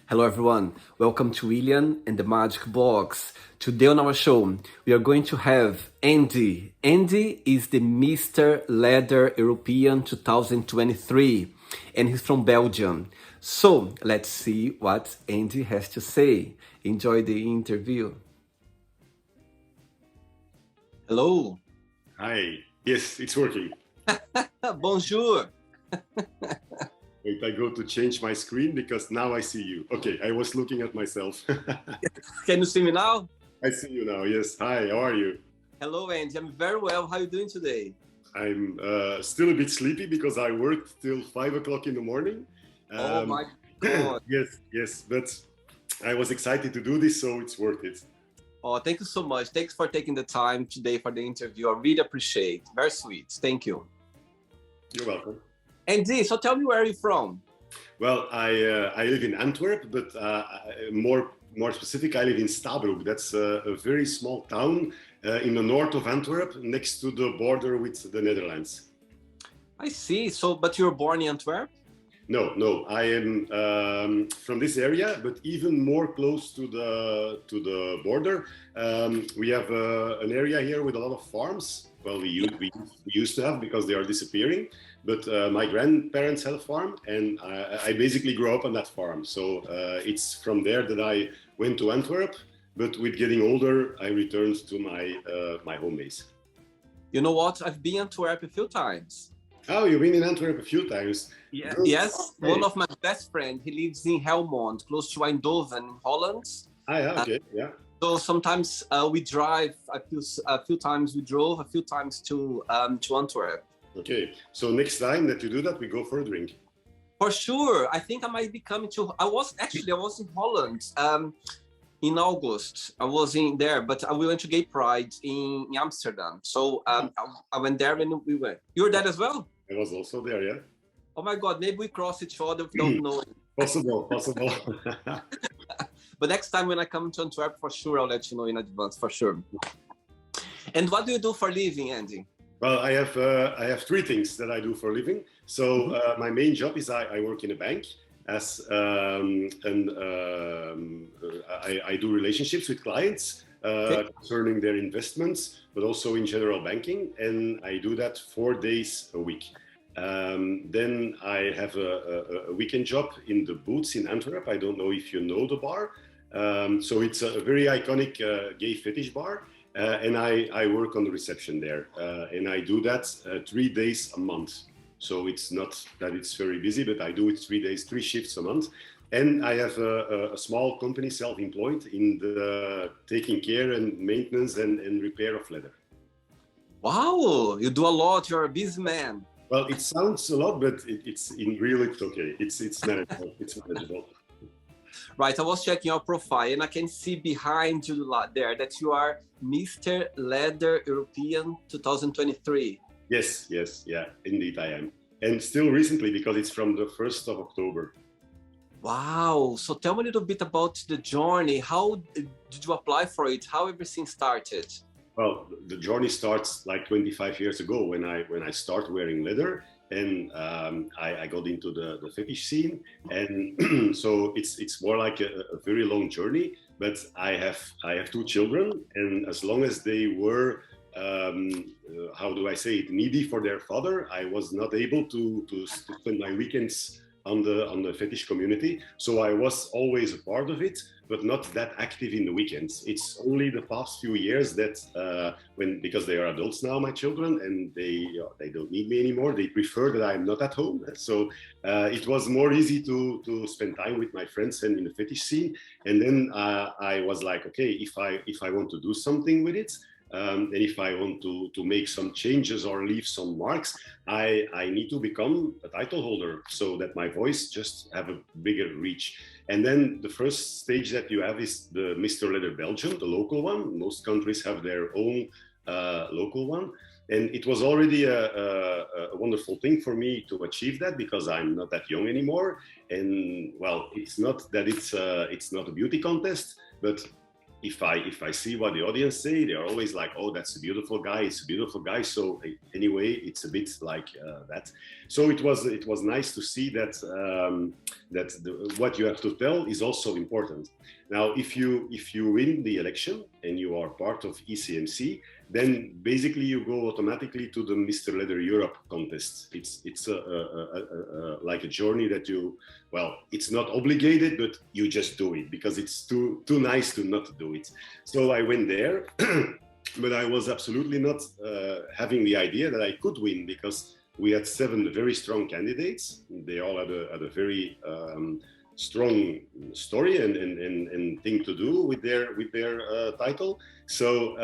Hello everyone, welcome to William and the Magic Box. Today on our show, we are going to have Andy. Andy is the Mr. Leather European 2023 and he's from Belgium. So let's see what Andy has to say. Enjoy the interview. Hello. Hi. Yes, it's working. Bonjour. Wait, I go to change my screen because now I see you. Okay, I was looking at myself. Can you see me now? I see you now. Yes. Hi, how are you? Hello Andy, I'm very well. How are you doing today? I'm still a bit sleepy because I worked till 5 o'clock in the morning. Oh my God. yes, but I was excited to do this, so it's worth it. Oh, thank you so much. Thanks for taking the time today for the interview. I really appreciate it. Very sweet. Thank you. You're welcome. Andy, so tell me, where are you from? Well, I live in Antwerp, but more specific, I live in Stabroek. That's a very small town in the north of Antwerp, next to the border with the Netherlands. I see. So, but you were born in Antwerp? No, I am from this area, but even more close to the border. We have an area here with a lot of farms. Well, we used to have, because they are disappearing. But my grandparents had a farm, and I basically grew up on that farm. So it's from there that I went to Antwerp. But with getting older, I returned to my home base. You know what? I've been in Antwerp a few times. Oh, you've been in Antwerp a few times. Yeah. Good. Yes. Okay. One of my best friends, he lives in Helmond, close to Eindhoven, in Holland. Yeah, okay, yeah. So sometimes we drive. A few times we drove. A few times to Antwerp. Okay, so next time that you do that, we go for a drink. For sure. I think I might be coming to. I was in Holland in August. I was in there, but we went to Gay Pride in Amsterdam. So I went there when we went. You were there as well? I was also there, yeah. Oh my God, maybe we cross each other without knowing. Possible. But next time when I come to Antwerp, for sure, I'll let you know in advance, for sure. And what do you do for a living, Andy? Well, I have three things that I do for a living. So my main job is I work in a bank as I do relationships with clients concerning their investments, but also in general banking, and I do that 4 days a week. Then I have a weekend job in the Boots in Antwerp. I don't know if you know the bar. So it's a very iconic gay fetish bar. And I work on the reception there, and I do that 3 days a month. So it's not that it's very busy, but I do it 3 days, 3 shifts a month. And I have a small company, self-employed, in the taking care and maintenance and repair of leather. Wow, you do a lot. You're a busy man. Well, it sounds a lot, but it's okay. It's manageable. It's manageable. Right, I was checking your profile and I can see behind you there that you are Mr. Leather European 2023. Yes, yeah, indeed I am. And still recently, because it's from the 1st of October. Wow, so tell me a little bit about the journey. How did you apply for it? How everything started? Well, the journey starts like 25 years ago when I started wearing leather. And I got into the fetish scene, and so it's more like a very long journey. But I have 2 children, and as long as they were how do I say it, needy for their father, I was not able to spend my weekends on the fetish community. So I was always a part of it, but not that active in the weekends. It's only the past few years that because they are adults now, my children, and they don't need me anymore. They prefer that I'm not at home. So it was more easy to spend time with my friends and in the fetish scene. And then I was like, okay, if I want to do something with it, and if I want to make some changes or leave some marks, I need to become a title holder so that my voice just have a bigger reach. And then the first stage that you have is the Mr. Leather Belgium, the local one. Most countries have their own local one. And it was already a wonderful thing for me to achieve that, because I'm not that young anymore. And well, it's not that it's not a beauty contest, but if I see what the audience say, they're always like, "Oh, that's a beautiful guy. It's a beautiful guy." So anyway, it's a bit like that. So it was nice to see that what you have to tell is also important. Now, if you win the election and you are part of ECMC, then basically you go automatically to the Mr. Leather Europe contest. It's like a journey that you, well, it's not obligated, but you just do it because it's too nice to not do it. So I went there, but I was absolutely not having the idea that I could win, because we had 7 very strong candidates. They all had a very strong story and thing to do with their title. So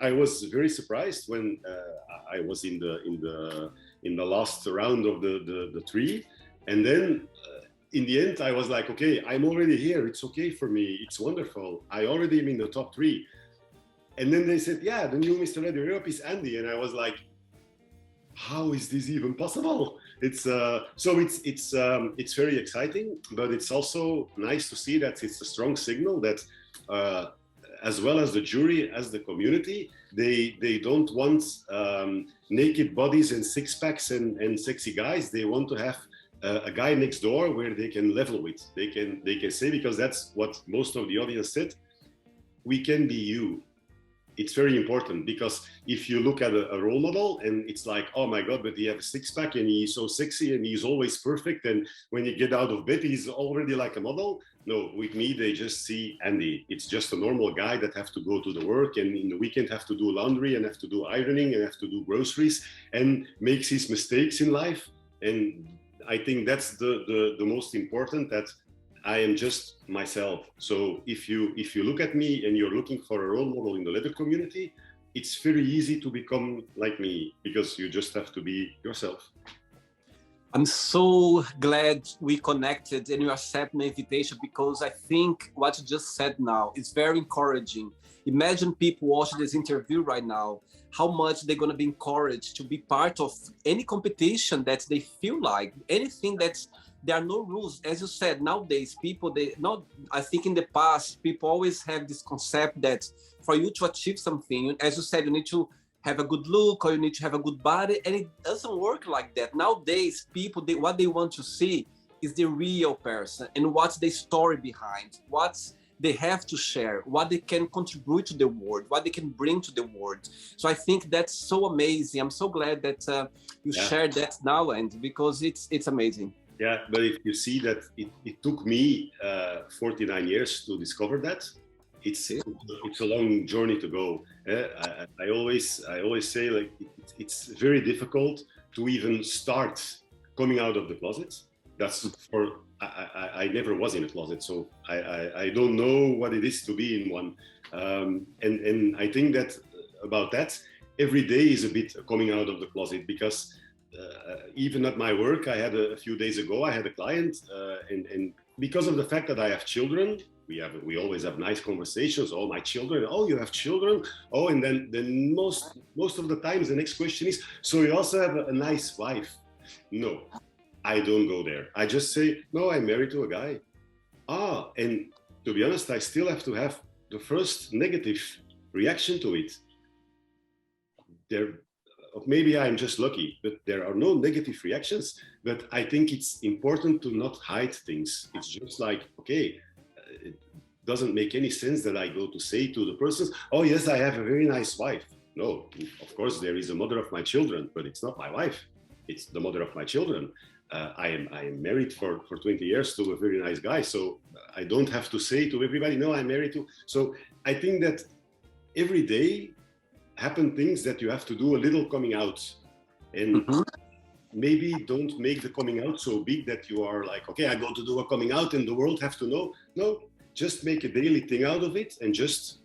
I was very surprised when I was in the last round of the 3, and then in the end I was like, okay, I'm already here. It's okay for me. It's wonderful. I already am in the top 3. And then they said, yeah, the new Mr. Leather Europe is Andy, and I was like, how is this even possible? It's so it's very exciting, but it's also nice to see that it's a strong signal that as well as the jury, as the community, they don't want naked bodies and 6-packs and sexy guys. They want to have a guy next door where they can level with. They can say, because that's what most of the audience said, we can be you. It's very important, because if you look at a role model and it's like, oh my God, but he has a 6-pack and he's so sexy and he's always perfect, and when you get out of bed, he's already like a model. No, with me, they just see Andy. It's just a normal guy that have to go to the work, and in the weekend have to do laundry and have to do ironing and have to do groceries and makes his mistakes in life. And I think that's the most important, that I am just myself. So if you look at me and you're looking for a role model in the leather community, it's very easy to become like me, because you just have to be yourself. I'm so glad we connected and you accept my invitation, because I think what you just said now is very encouraging. Imagine people watching this interview right now, how much they're going to be encouraged to be part of any competition that they feel like, anything that's. There are no rules. As you said, nowadays, I think in the past, people always have this concept that for you to achieve something, as you said, you need to have a good look or you need to have a good body, and it doesn't work like that. Nowadays, people, what they want to see is the real person and what's the story behind, what they have to share, what they can contribute to the world, what they can bring to the world. So I think that's so amazing. I'm so glad that you shared that now, and because it's amazing. Yeah, but if you see that it took me 49 years to discover that, it's a long journey to go. I always say, like, it's very difficult to even start coming out of the closet. That's for I never was in a closet, so I don't know what it is to be in one. And I think that about that, every day is a bit coming out of the closet, because even at my work, I had a few days ago, I had a client, and because of the fact that I have children, we always have nice conversations. Oh, my children. Oh, you have children. Oh, and then most of the times the next question is, so you also have a nice wife? No, I don't go there. I just say, no, I'm married to a guy. And to be honest, I still have to have the first negative reaction to it. Maybe I'm just lucky, but there are no negative reactions. But I think it's important to not hide things. It's just like, okay, it doesn't make any sense that I go to say to the person, oh yes, I have a very nice wife. No, of course there is a mother of my children, but it's not my wife. It's the mother of my children. I am married for 20 years to a very nice guy. So I don't have to say to everybody, no, I'm married to. So I think that every day happen things that you have to do a little coming out, and maybe don't make the coming out so big that you are like, okay, I go to do a coming out and the world have to know. No, just make a daily thing out of it and just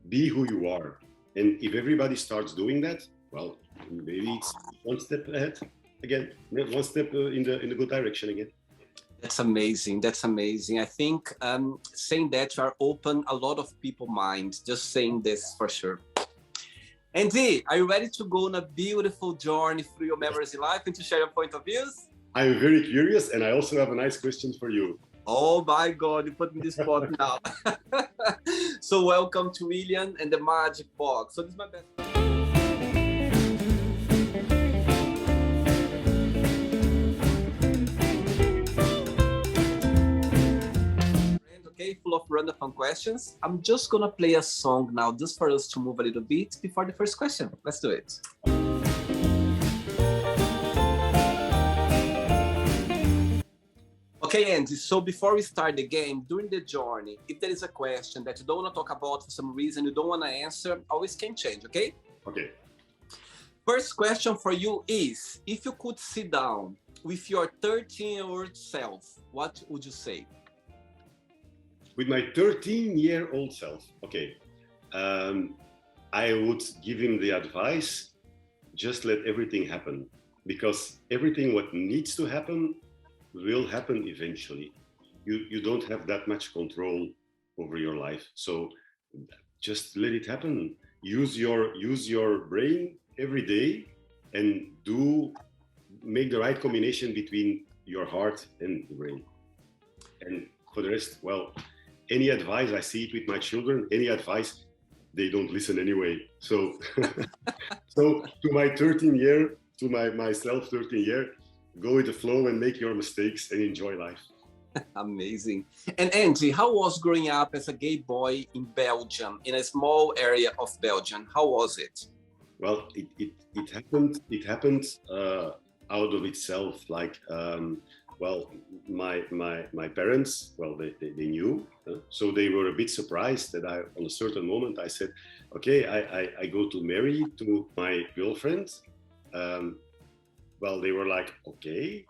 be who you are. And if everybody starts doing that, well, maybe it's one step ahead again, one step in the good direction again. That's amazing. That's amazing. I think saying that you are open a lot of people's minds, just saying this for sure. Andy, are you ready to go on a beautiful journey through your memories in life and to share your point of views? I'm very curious, and I also have a nice question for you. Oh my God, you put me in this spot now. So welcome to William and the Magic Box. So this is my best friend, okay, full of random questions. I'm just gonna play a song now just for us to move a little bit before the first question. Let's do it. Okay, Andy, so before we start the game, during the journey, if there is a question that you don't want to talk about for some reason, you don't want to answer, always can change, okay? Okay. First question for you is, if you could sit down with your 13-year-old self, what would you say? With my 13-year-old self, okay, I would give him the advice, just let everything happen. Because everything what needs to happen will happen eventually. You don't have that much control over your life. So just let it happen. Use your brain every day and make the right combination between your heart and the brain. And for the rest, well, any advice, I see it with my children, any advice, they don't listen anyway. So so to my 13-year, to myself 13-year, go with the flow and make your mistakes and enjoy life. Amazing. And Andy, how was growing up as a gay boy in Belgium, in a small area of Belgium? How was it? Well, it happened out of itself. Like, well, my parents, well, they knew, so they were a bit surprised that on a certain moment, I said, okay, I go to marry to my girlfriend. Well, they were like, okay,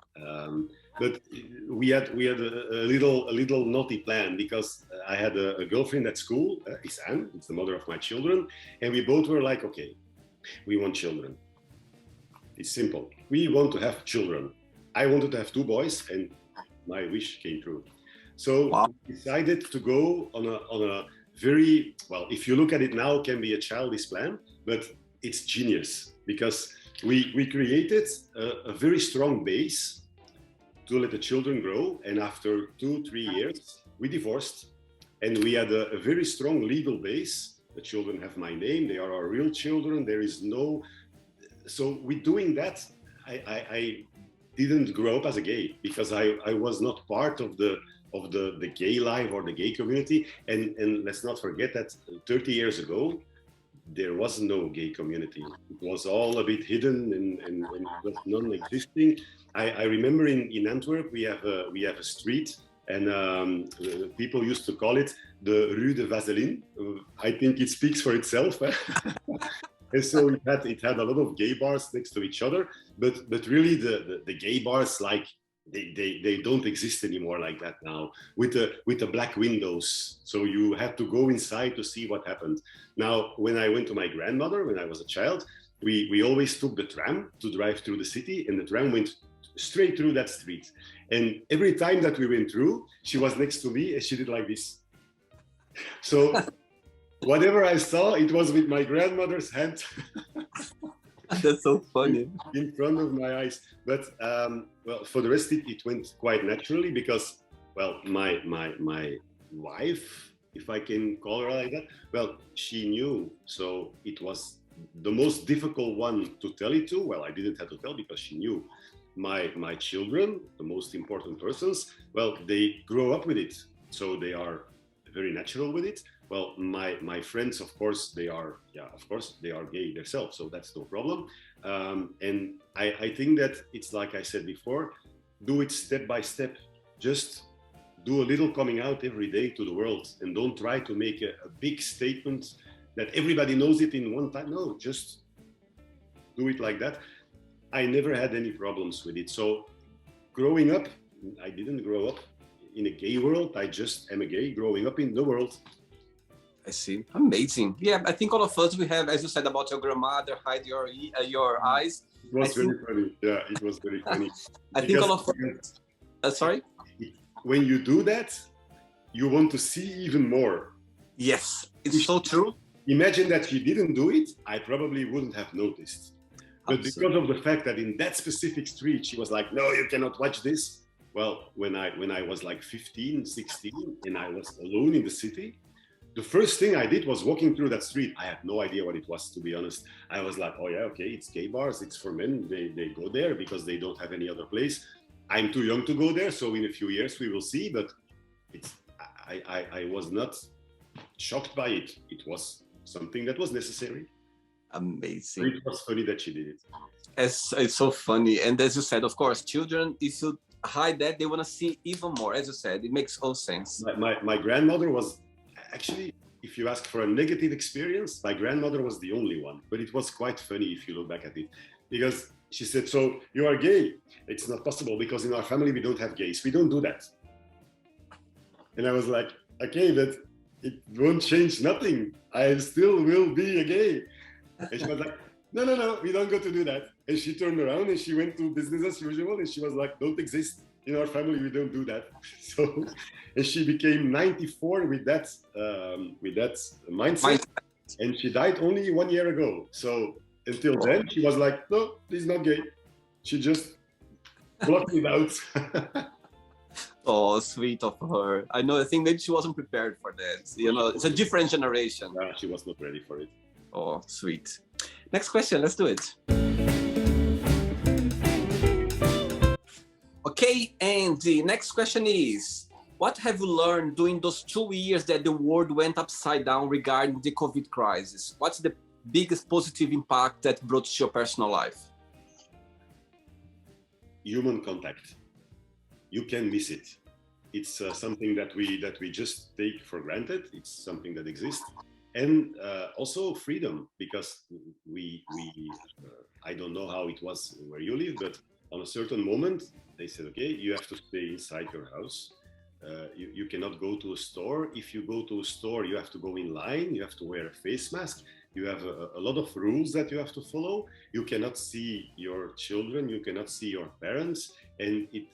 but we had a little naughty plan, because I had a girlfriend at school, Anne, it's the mother of my children, and we both were like, okay, we want children. It's simple. We want to have children. I wanted to have 2 boys, and my wish came true. So wow. We decided to go on a very, well, if you look at it now, it can be a childish plan, but it's genius, because we created a very strong base to let the children grow. And after 2-3 years, we divorced, and we had a very strong legal base. The children have my name. They are our real children. There is no, so with doing that, I didn't grow up as a gay, because I was not part of the gay life or the gay community. And let's not forget that 30 years ago, there was no gay community. It was all a bit hidden and was non-existing. I remember in Antwerp, we have a street, and people used to call it the Rue de Vaseline. I think it speaks for itself. And so it had a lot of gay bars next to each other, but really the gay bars, like, they don't exist anymore like that now, with the black windows. So you had to go inside to see what happened. Now, when I went to my grandmother when I was a child, we always took the tram to drive through the city, and the tram went straight through that street. And every time that we went through, she was next to me and she did like this. So whatever I saw, it was with my grandmother's hand. That's so funny. In front of my eyes. But well, for the rest, it went quite naturally, because, well, my wife, if I can call her like that, well, she knew. So it was the most difficult one to tell it to. Well, I didn't have to tell, because she knew. My children, the most important persons, well, they grow up with it. So they are very natural with it. Well, my friends, of course, they are gay themselves, so that's no problem. And I think that it's like I said before, do it step by step. Just do a little coming out every day to the world, and don't try to make a big statement that everybody knows it in one time. No, just do it like that. I never had any problems with it. So growing up, I didn't grow up in a gay world. I just am a gay growing up in the world. I see. Amazing. Yeah, I think all of us, we have, as you said about your grandmother, hide your eyes. It was very funny. Yeah, it was very funny. I think all of us... sorry? When you do that, you want to see even more. Yes, it's so true. Imagine that she didn't do it, I probably wouldn't have noticed. But Absolutely. Because of the fact that in that specific street, she was like, no, you cannot watch this. Well, when I was like 15, 16, and I was alone in the city, the first thing I did was walking through that street. I had no idea what it was, to be honest. I was like, oh yeah, okay, it's gay bars, it's for men. They go there because they don't have any other place. I'm too young to go there, so in a few years we will see. But it's I was not shocked by it. It was something that was necessary. Amazing. It was funny that she did it. It's so funny. And as you said, of course, children, if you hide that, they want to see even more. As you said, it makes all sense. My grandmother was actually, if you ask for a negative experience, my grandmother was the only one. But it was quite funny if you look back at it, because she said, so you are gay? It's not possible because in our family we don't have gays. We don't do that. And I was like, okay, but it won't change nothing. I still will be a gay. And she was like, no, we don't go to do that. And she turned around and she went to business as usual. And she was like, don't exist. In our family, we don't do that. So, and she became 94 with that mindset. And she died only 1 year ago. So until then, she was like, no, he's not gay. She just blocked it out. Oh, sweet of her. I know, I think maybe she wasn't prepared for that. You know, it's a different generation. She was not ready for it. Oh, sweet. Next question, let's do it. Okay, and the next question is, what have you learned during those 2 years that the world went upside down regarding the COVID crisis? What's the biggest positive impact that brought to your personal life? Human contact. You can miss it. It's something that we just take for granted. It's something that exists. And also freedom, because I don't know how it was where you live, but on a certain moment, they said, okay, you have to stay inside your house. You cannot go to a store. If you go to a store, you have to go in line. You have to wear a face mask. You have a lot of rules that you have to follow. You cannot see your children. You cannot see your parents. And in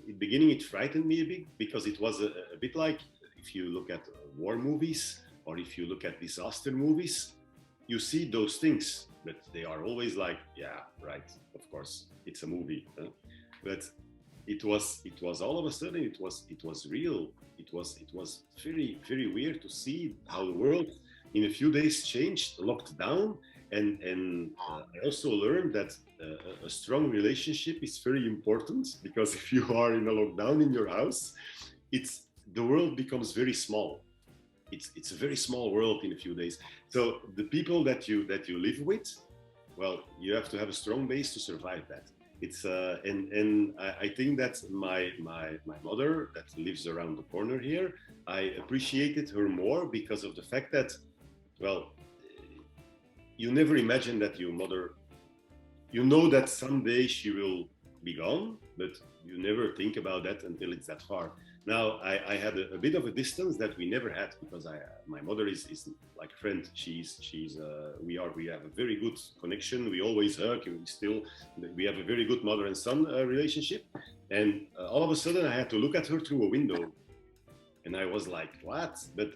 the beginning, it frightened me a bit, because it was a bit like, if you look at war movies, or if you look at disaster movies, you see those things, but they are always like, yeah, right, of course, it's a movie. Huh? But it was all of a sudden, it was real. It was very, very weird to see how the world in a few days changed, locked down. And I also learned that a strong relationship is very important, because if you are in a lockdown in your house, the world becomes very small. It's a very small world in a few days. So the people that you live with, well, you have to have a strong base to survive that. It's and I think that my mother that lives around the corner here, I appreciated her more because of the fact that, well, you never imagine that your mother, you know that someday she will be gone, but you never think about that until it's that far. Now I had a bit of a distance that we never had, because my mother is like a friend. We have a very good connection. We always hug. We have a very good mother and son relationship. And all of a sudden I had to look at her through a window, and I was like, what? But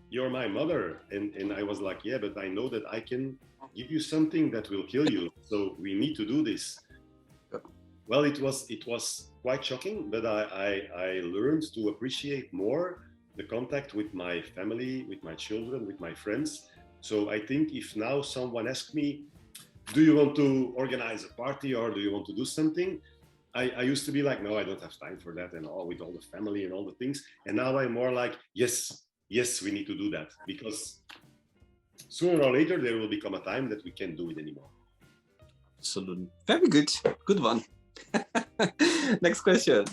you're my mother. And I was like, yeah, but I know that I can give you something that will kill you. So we need to do this. Well, it was quite shocking, but I learned to appreciate more the contact with my family, with my children, with my friends. So I think if now someone asks me, do you want to organize a party or do you want to do something? I used to be like, no, I don't have time for that, and all with all the family and all the things. And now I'm more like, yes, we need to do that, because sooner or later there will become a time that we can't do it anymore. Absolutely. Very good. Good one. Next question.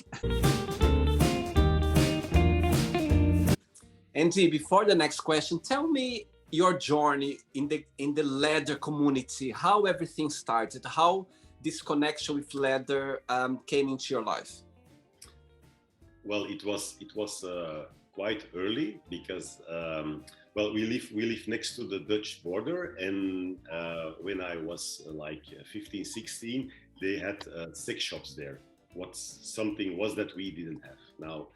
Andy, before the next question, tell me your journey in the leather community, how everything started, how this connection with leather came into your life. Well, it was quite early, because well, we live next to the Dutch border, and when I was like 15, 16, they had sex shops there. Something was that we didn't have. Now,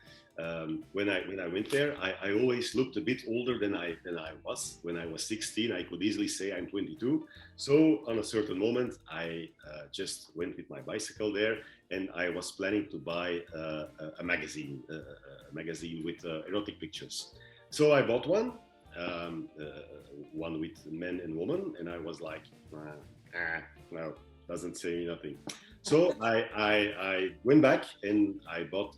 when I went there, I always looked a bit older than I was. When I was 16, I could easily say I'm 22. So on a certain moment, I just went with my bicycle there, and I was planning to buy a magazine with erotic pictures. So I bought one, one with men and women, and I was like, well, doesn't say me nothing. So I went back and I bought,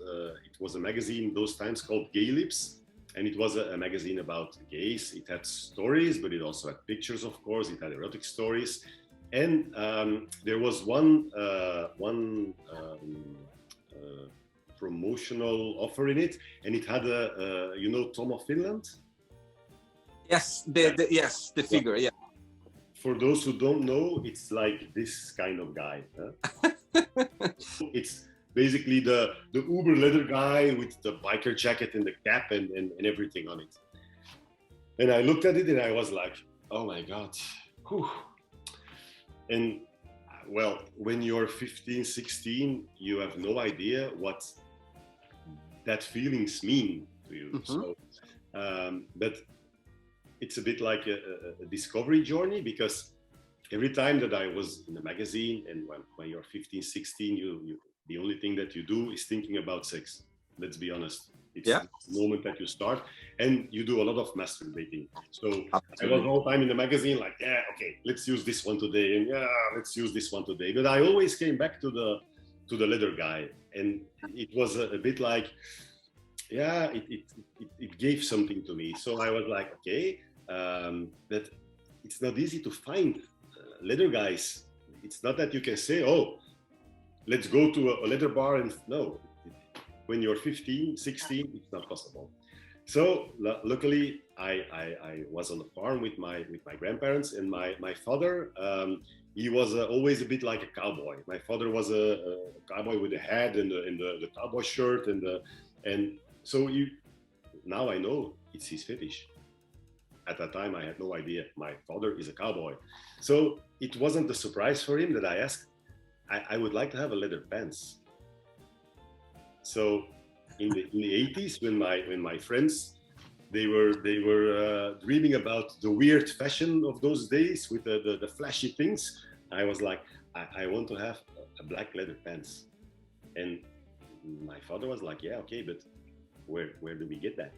it was a magazine those times called Gay Lips. And it was a magazine about gays. It had stories, but it also had pictures, of course. It had erotic stories. And there was one promotional offer in it, and it had you know, Tom of Finland. Yes, yes, the figure. Yeah. For those who don't know, it's like this kind of guy. Huh? It's basically the Uber leather guy with the biker jacket and the cap and everything on it. And I looked at it and I was like, oh my God. Whew. And well, when you're 15, 16, you have no idea what that feelings mean to you. Mm-hmm. So, but it's a bit like a discovery journey, because every time that I was in a magazine, and when you're 15, 16, you the only thing that you do is thinking about sex. Let's be honest. It's the moment that you start, and you do a lot of masturbating. So I was all the time in the magazine like, yeah, okay, let's use this one today, and yeah, let's use this one today. But I always came back to the leather guy, and it was a bit like, yeah, it gave something to me. So I was like, okay, that it's not easy to find leather guys. It's not that you can say, oh, let's go to a leather bar, and no. When you're 15, 16, it's not possible. So luckily, I was on the farm with my grandparents, and my father, he was always a bit like a cowboy. My father was a cowboy with a hat and the cowboy shirt, and so now I know it's his fetish. At that time, I had no idea. My father is a cowboy, so it wasn't a surprise for him that I asked. I would like to have a leather pants. So in the 80s, when my friends they were dreaming about the weird fashion of those days with the flashy things, I was like, I want to have a black leather pants. And my father was like, yeah, okay, but where do we get that?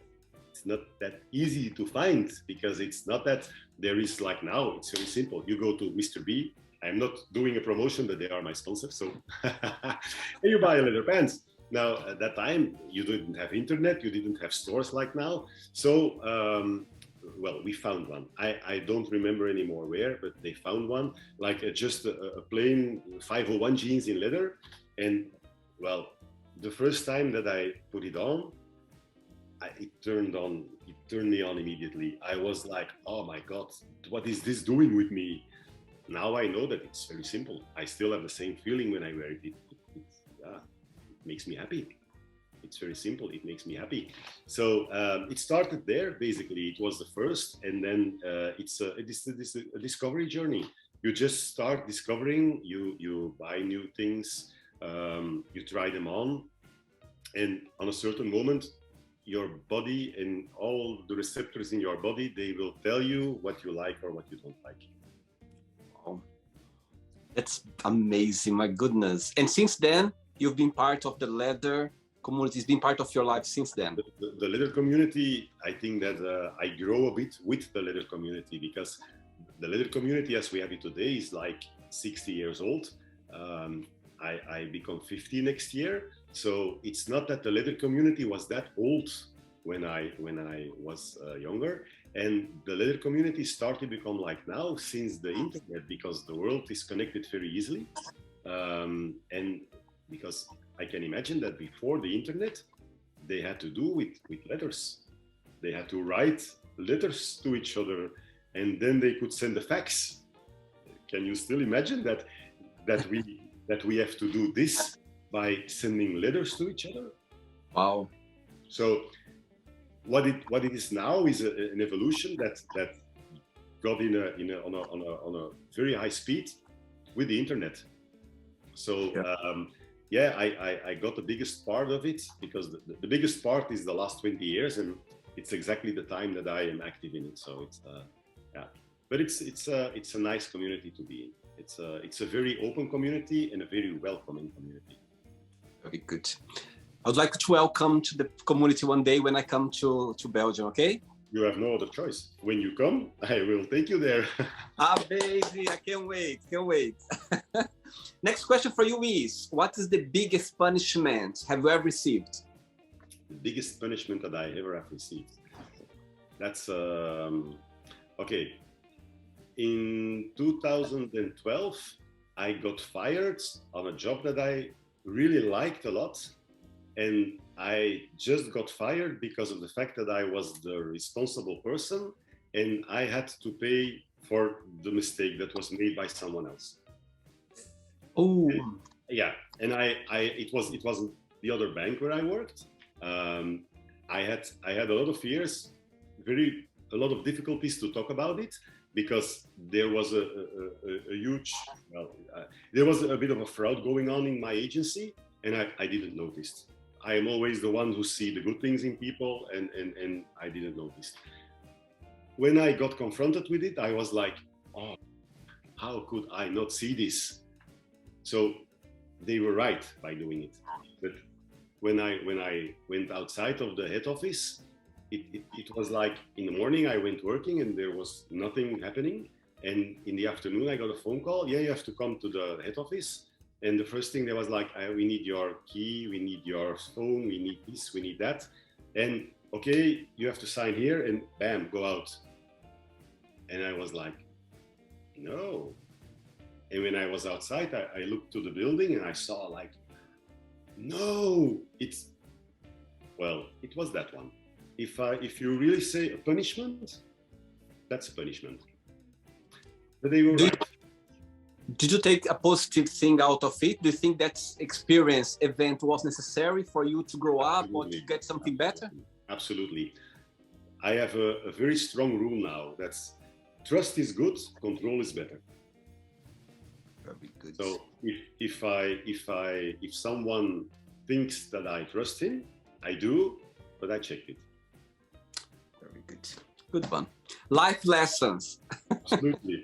It's not that easy to find, because it's not that there is like now. It's very simple. You go to Mr. B. I'm not doing a promotion, but they are my sponsor. So and you buy a leather pants. Now, at that time, you didn't have internet, you didn't have stores like now. So, well, we found one. I don't remember anymore where, but they found one, like just a plain 501 jeans in leather. And, well, the first time that I put it on, it turned me on immediately. I was like, oh my God, what is this doing with me? Now I know that it's very simple. I still have the same feeling when I wear it. Makes me happy. It's very simple. It makes me happy. So it started there. Basically, it was the first, and then it's a discovery journey. You just start discovering. You buy new things. You try them on, and on a certain moment, your body and all the receptors in your body, they will tell you what you like or what you don't like. Oh, that's amazing! My goodness! And since then, you've been part of the leather community. It's been part of your life since then. The leather community, I think that I grow a bit with the leather community, because the leather community as we have it today is like 60 years old. I become 50 next year. So it's not that the leather community was that old when I was younger. And the leather community started to become like now since the internet, because the world is connected very easily. And because I can imagine that before the internet, they had to do with letters. They had to write letters to each other, and then they could send a fax. Can you still imagine that we have to do this by sending letters to each other? Wow. So what it is now is an evolution that got on a very high speed with the internet. So I got the biggest part of it, because the biggest part is the last 20 years, and it's exactly the time that I am active in it. So it's but it's a nice community to be in. It's a very open community and a very welcoming community. Very good. I would like to welcome to the community one day when I come to Belgium, okay? You have no other choice. When you come, I will take you there. Amazing, I can't wait. Next question for you is, what is the biggest punishment have you ever received? The biggest punishment that I ever have received. That's, okay. In 2012, I got fired on a job that I really liked a lot. And I just got fired because of the fact that I was the responsible person and I had to pay for the mistake that was made by someone else. Oh, yeah. And it wasn't the other bank where I worked. I had a lot of fears, a lot of difficulties to talk about it because there was a huge, there was a bit of a fraud going on in my agency and I didn't notice. I am always the one who see the good things in people and I didn't notice. When I got confronted with it, I was like, oh, how could I not see this? So they were right by doing it. But when I went outside of the head office, it was like in the morning I went working and there was nothing happening. And in the afternoon I got a phone call. Yeah, you have to come to the head office. And the first thing they was like, we need your key, we need your phone, we need this, we need that. And okay, you have to sign here and bam, go out. And I was like, no. And when I was outside, I looked to the building and I saw like, no, it was that one. If you really say a punishment, that's a punishment. But they were right. Did you take a positive thing out of it? Do you think that experience event was necessary for you to grow up Absolutely. or to get something better? Absolutely. I have a very strong rule now. That's trust is good, control is better. Very good. So if someone thinks that I trust him, I do, but I check it. Very good. Good one. Life lessons.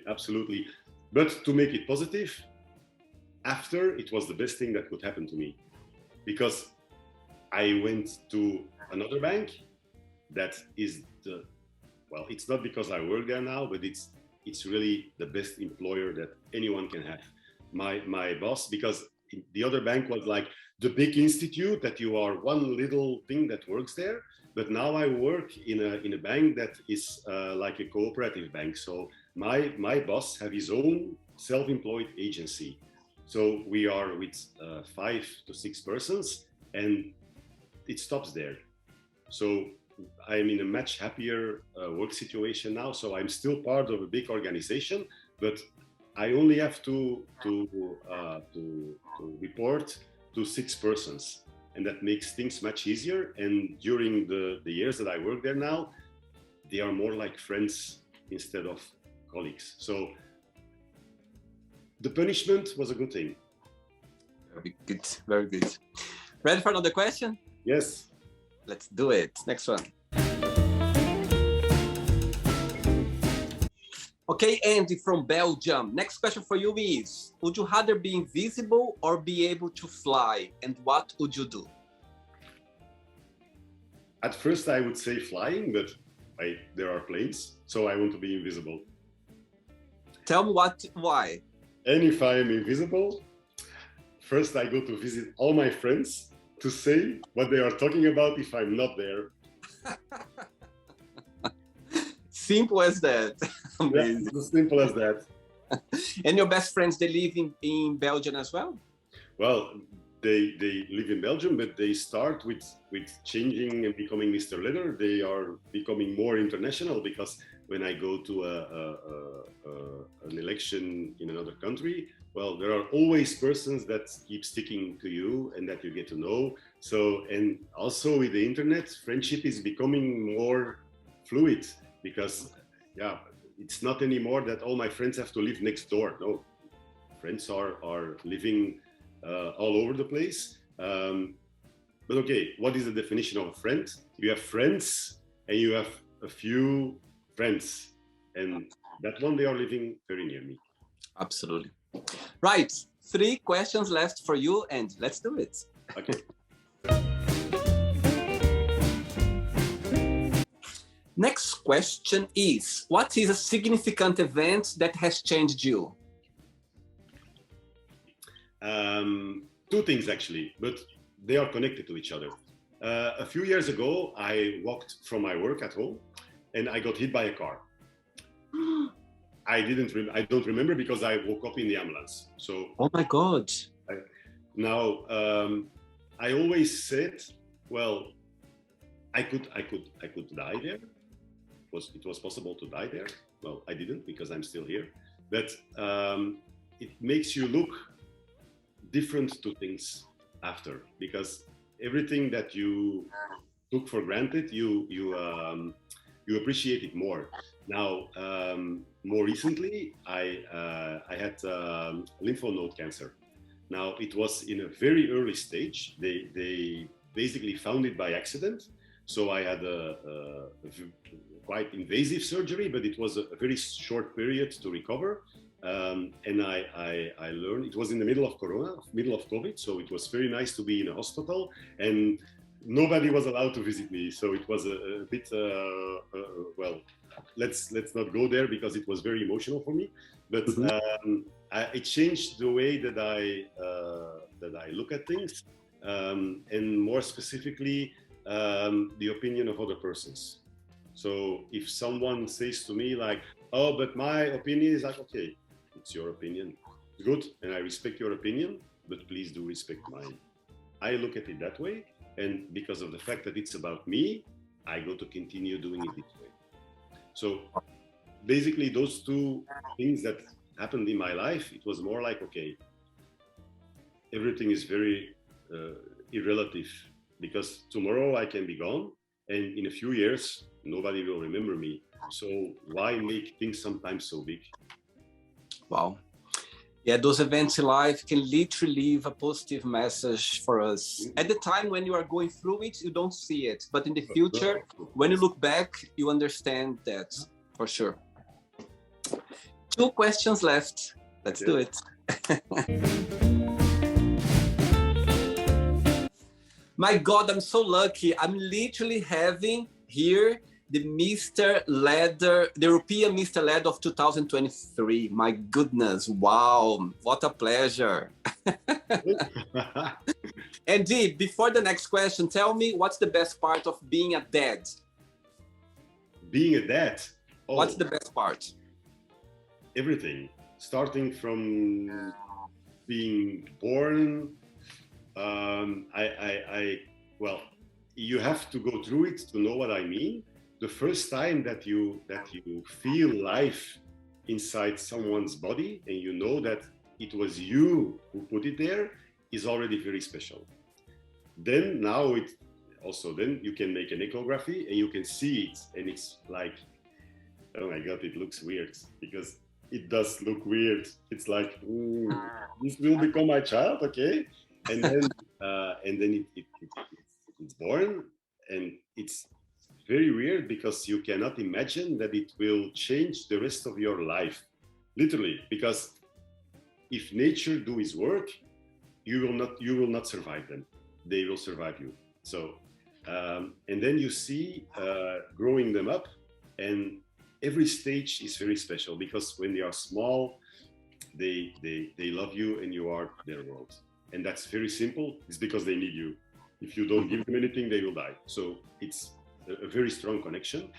Absolutely. But to make it positive, after it was the best thing that could happen to me because I went to another bank that is it's not because I work there now, but it's really the best employer that anyone can have. My boss, because the other bank was like the big institute that you are one little thing that works there. But now I work in a bank that is like a cooperative bank. So my boss have his own self-employed agency. So we are with 5 to 6 persons and it stops there. So I'm in a much happier work situation now. So I'm still part of a big organization, but I only have to report to 6 persons. And that makes things much easier. And during the years that I work there now, they are more like friends instead of colleagues. So the punishment was a good thing. Very good. Very good. Ready for another question? Yes. Let's do it. Next one. Okay, Andy from Belgium. Next question for you is, would you rather be invisible or be able to fly? And what would you do? At first I would say flying, but there are planes, so I want to be invisible. Tell me why? And if I am invisible, first I go to visit all my friends to say what they are talking about if I'm not there. Simple as that. Amazing. Yeah, as simple as that. And your best friends, they live in Belgium as well? Well, they live in Belgium, but they start with changing and becoming Mr. Leather. They are becoming more international because when I go to an election in another country, well, there are always persons that keep sticking to you and that you get to know. So, and also with the internet, friendship is becoming more fluid because, yeah, it's not anymore that all my friends have to live next door. No, friends are living all over the place. But okay, what is the definition of a friend? You have friends and you have a few friends, and that one they are living very near me. Absolutely. Right, 3 questions left for you, and let's do it. Okay. Next question is, what is a significant event that has changed you? Two things actually, but they are connected to each other. A few years ago, I walked from my work at home and I got hit by a car. I don't remember because I woke up in the ambulance. So, oh my God. Now, I always said, well, I could die there. It was possible to die there. Well, I didn't because I'm still here. But it makes you look different to things after, because everything that you took for granted, you appreciate it more. Now, more recently, I had lymph node cancer. Now, it was in a very early stage. They basically found it by accident. So I had a quite invasive surgery, but it was a very short period to recover. And I learned, it was in the middle of Corona, middle of COVID. So it was very nice to be in a hospital and nobody was allowed to visit me. So it was a bit, well, let's not go there because it was very emotional for me. But it changed the way that I look at things, and more specifically, the opinion of other persons. So if someone says to me like, "Oh, but my opinion is like," okay, it's your opinion, good, and I respect your opinion, but please do respect mine. I look at it that way, and because of the fact that it's about me, I go to continue doing it this way. So basically, those two things that happened in my life, it was more like, okay, everything is very irrelative, because tomorrow I can be gone and in a few years nobody will remember me. So why make things sometimes so big? Wow. Yeah, those events in life can literally leave a positive message for us. At the time when you are going through it, you don't see it, but in the future, when you look back, you understand that for sure. 2 questions left. Let's do it. My God, I'm so lucky. I'm literally having here the Mr. Leather, the European Mr. Leather of 2023. My goodness, wow, what a pleasure. Andy, before the next question, tell me what's the best part of being a dad? Being a dad? Oh. What's the best part? Everything, starting from being born. Well, you have to go through it to know what I mean. The first time that you feel life inside someone's body and you know that it was you who put it there is already very special. Then then you can make an echography and you can see it, and it's like, oh my God, it looks weird, because it does look weird. It's like, this will become my child, okay? And then it's born, and it's very weird because you cannot imagine that it will change the rest of your life, literally. Because if nature do its work, you will not survive them. They will survive you. So, and then you see growing them up, and every stage is very special because when they are small, they love you and you are their world. And that's very simple. It's because they need you. If you don't give them anything, they will die. So it's a very strong connection.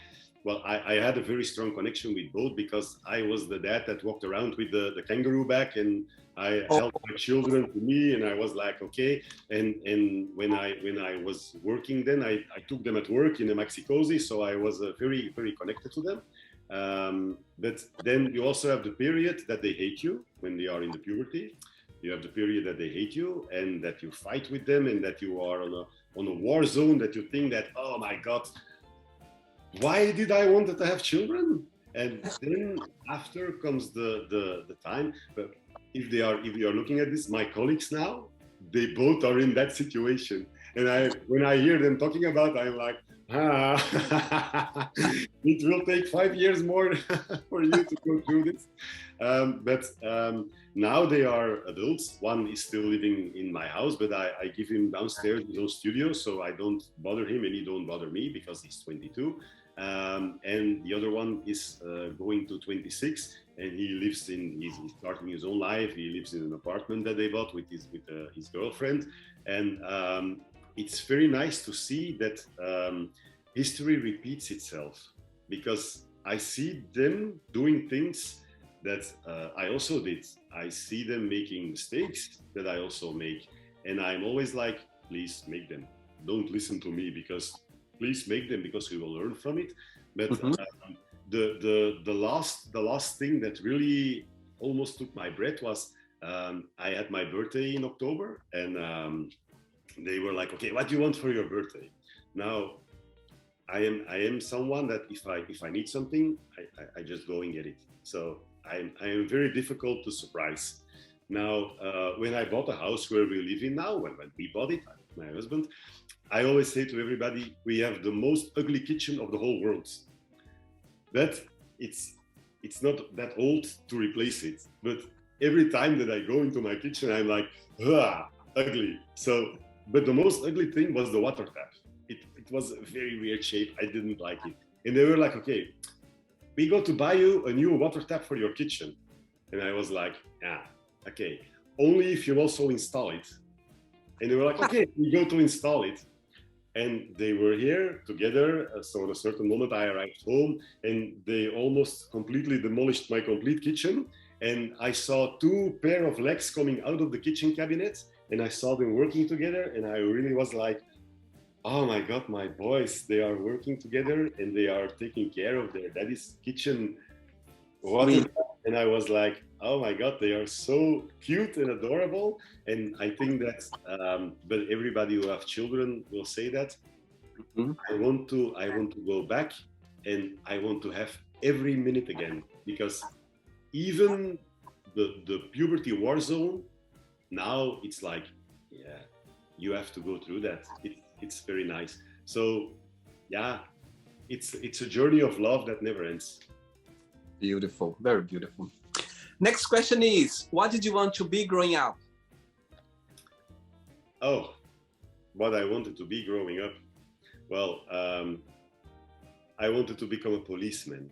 Well, I had a very strong connection with both because I was the dad that walked around with the kangaroo bag, and I held my children to me, and I was like, okay. And when I was working, then I took them at work in a maxi cozy, so I was very, very connected to them. But then you also have the period that they hate you when they are in the puberty. You have the period that they hate you and that you fight with them and that you are on a war zone, that you think that, oh my God, why did I want to have children? And then after comes the time. But if you are looking at this, my colleagues now, they both are in that situation. And when I hear them talking about, I'm like, It will take 5 years more for you to go through this. But now they are adults. One is still living in my house, but I give him downstairs his own studio, so I don't bother him and he don't bother me because he's 22. And the other one is going to 26, and he's starting his own life. He lives in an apartment that they bought with his girlfriend, and it's very nice to see that history repeats itself, because I see them doing things that I also did. I see them making mistakes that I also make, and I'm always like, please make them. Don't listen to me, because please make them, because we will learn from it. But the last thing that really almost took my breath was I had my birthday in October, and they were like, okay, what do you want for your birthday? Now, I am someone that if I need something, I just go and get it. So I am very difficult to surprise. Now, when I bought the house where we live in now, when we bought it, my husband, I always say to everybody, we have the most ugly kitchen of the whole world. But it's not that old to replace it. But every time that I go into my kitchen, I'm like, ugly. So, but the most ugly thing was the water tap. It was a very weird shape. I didn't like it. And they were like, okay, we go to buy you a new water tap for your kitchen. And I was like, okay, only if you also install it. And they were like, okay, we go to install it. And they were here together. So at a certain moment I arrived home, and they almost completely demolished my complete kitchen. And I saw two pair of legs coming out of the kitchen cabinet, and I saw them working together. And I really was like, oh my God, my boys, they are working together and they are taking care of their daddy's kitchen. And I was like, oh my God, they are so cute and adorable. And I think that, but everybody who have children will say that. I want to go back, and I want to have every minute again, because even the puberty war zone, now it's like, yeah, you have to go through that. It's very nice. So yeah, it's a journey of love that never ends. Beautiful, very beautiful. Next question is, what did you want to be growing up? Oh, what I wanted to be growing up? Well, I wanted to become a policeman.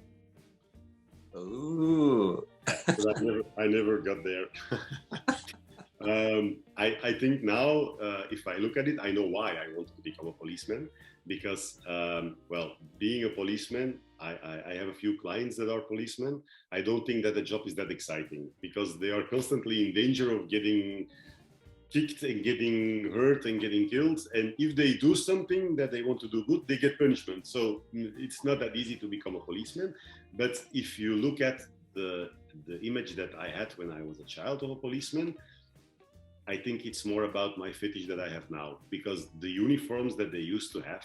Ooh. But I never got there. I think now, if I look at it, I know why I wanted to become a policeman. Because, well, being a policeman, I have a few clients that are policemen. I don't think that the job is that exciting, because they are constantly in danger of getting kicked and getting hurt and getting killed. And if they do something that they want to do good, they get punishment. So it's not that easy to become a policeman. But if you look at the image that I had when I was a child of a policeman, I think it's more about my fetish that I have now, because the uniforms that they used to have,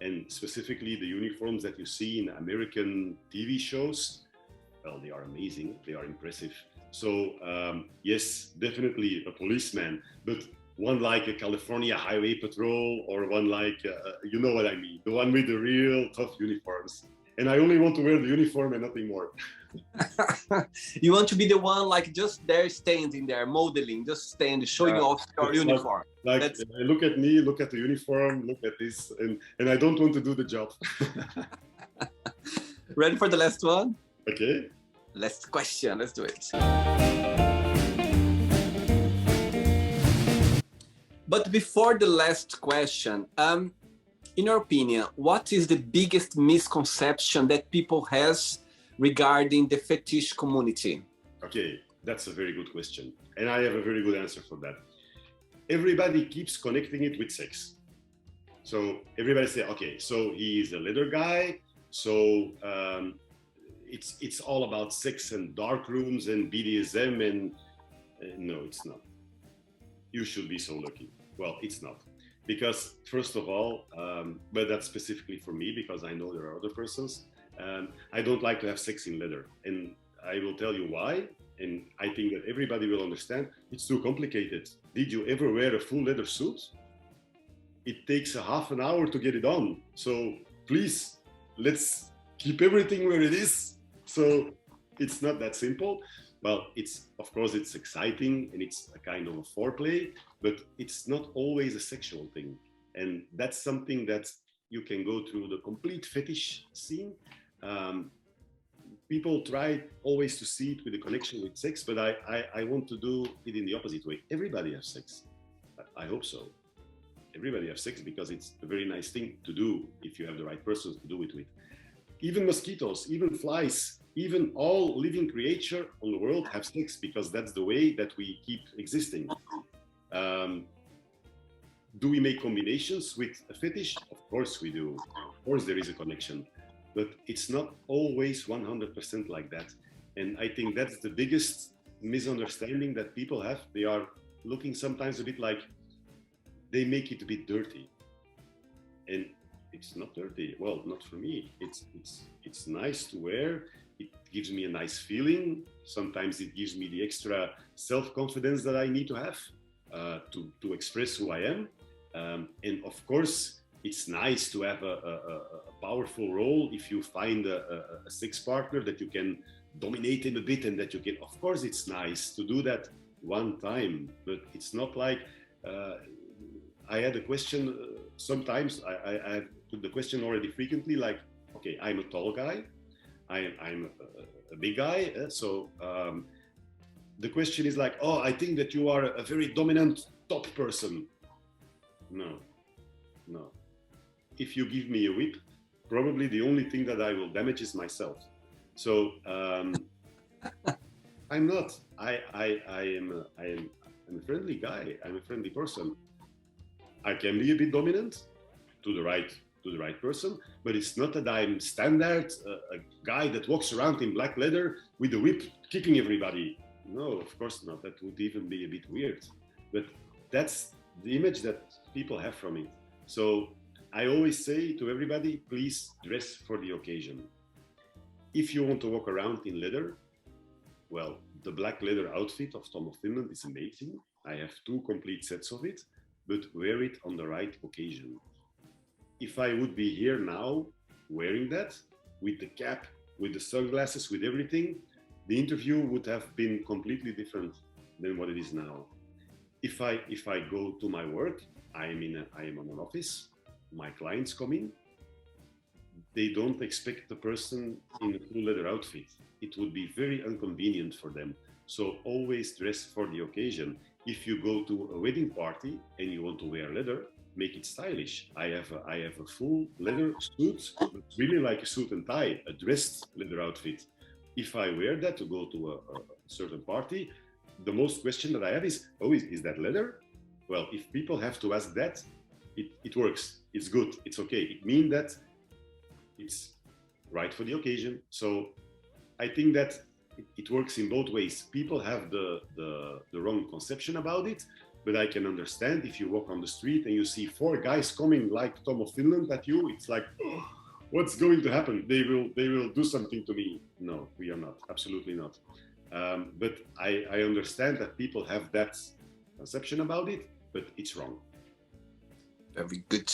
and specifically the uniforms that you see in American TV shows, well, they are amazing, they are impressive. So yes, definitely a policeman, but one like a California Highway Patrol, or one like, you know what I mean, the one with the real tough uniforms. And I only want to wear the uniform and nothing more. You want to be the one like just there standing there, modeling, just stand, showing off your uniform. Like look at me, look at the uniform, look at this, and I don't want to do the job. Ready for the last one? Okay. Last question, let's do it. But before the last question, in your opinion, what is the biggest misconception that people has regarding the fetish community? Okay, that's a very good question. And I have a very good answer for that. Everybody keeps connecting it with sex. So everybody say, okay, so he is a leather guy. So it's all about sex and dark rooms and BDSM, and no, it's not. You should be so lucky. Well, it's not. Because first of all, but that's specifically for me, because I know there are other persons, I don't like to have sex in leather. And I will tell you why. And I think that everybody will understand. It's too complicated. Did you ever wear a full leather suit? It takes a half an hour to get it on. So please, let's keep everything where it is. So it's not that simple. Well, it's, of course, it's exciting and it's a kind of a foreplay, but it's not always a sexual thing. And that's something that you can go through the complete fetish scene. People try always to see it with a connection with sex, but I want to do it in the opposite way. Everybody has sex. I hope so. Everybody has sex because it's a very nice thing to do if you have the right person to do it with. Even mosquitoes, even flies, even all living creature on the world have sex because that's the way that we keep existing. Do we make combinations with a fetish? Of course we do. Of course there is a connection, but it's not always 100% like that. And I think that's the biggest misunderstanding that people have. They are looking sometimes a bit like they make it a bit dirty. And it's not dirty. Well, not for me. It's nice to wear. It gives me a nice feeling. Sometimes it gives me the extra self-confidence that I need to have to express who I am. And of course, it's nice to have a powerful role if you find a sex partner that you can dominate him a bit and that you can, of course, it's nice to do that one time, but it's not like, I had a question sometimes, I put the question already frequently, like, okay, I'm a tall guy, I'm a big guy, so the question is like, oh, I think that you are a very dominant top person. No. If you give me a whip, probably the only thing that I will damage is myself. So I'm not. I am a friendly guy. I'm a friendly person. I can be a bit dominant to the right person, but it's not that I'm standard, a guy that walks around in black leather with a whip kicking everybody. No, of course not. That would even be a bit weird. But that's the image that people have from it. So I always say to everybody, please dress for the occasion. If you want to walk around in leather, well, the black leather outfit of Tom of Finland is amazing. I have 2 complete sets of it, but wear it on the right occasion. If I would be here now wearing that, with the cap, with the sunglasses, with everything, the interview would have been completely different than what it is now. If I go to my work, I am on an office, my clients come in, they don't expect the person in a full leather outfit. It would be very inconvenient for them. So always dress for the occasion. If you go to a wedding party and you want to wear leather, make it stylish. I have a full leather suit, really like a suit and tie, a dressed leather outfit. If I wear that to go to a certain party, the most question that I have is, oh, is that leather? Well, if people have to ask that, it works. It's good. It's okay. It means that it's right for the occasion. So I think that it works in both ways. People have the wrong conception about it, but I can understand if you walk on the street and you see 4 guys coming like Tom of Finland at you, it's like, oh, what's going to happen? They will do something to me. No, we are not. Absolutely not. But I understand that people have that conception about it, but it's wrong. Very good.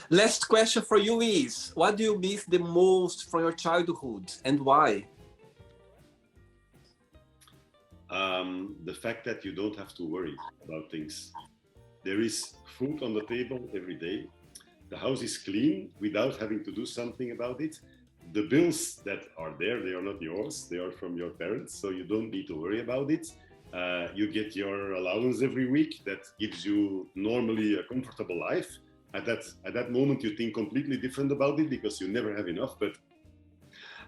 Last question for you is, what do you miss the most from your childhood and why? The fact that you don't have to worry about things. There is food on the table every day. The house is clean without having to do something about it. The bills that are there, they are not yours. They are from your parents, so you don't need to worry about it. You get your allowance every week that gives you normally a comfortable life. At that moment, you think completely different about it because you never have enough. But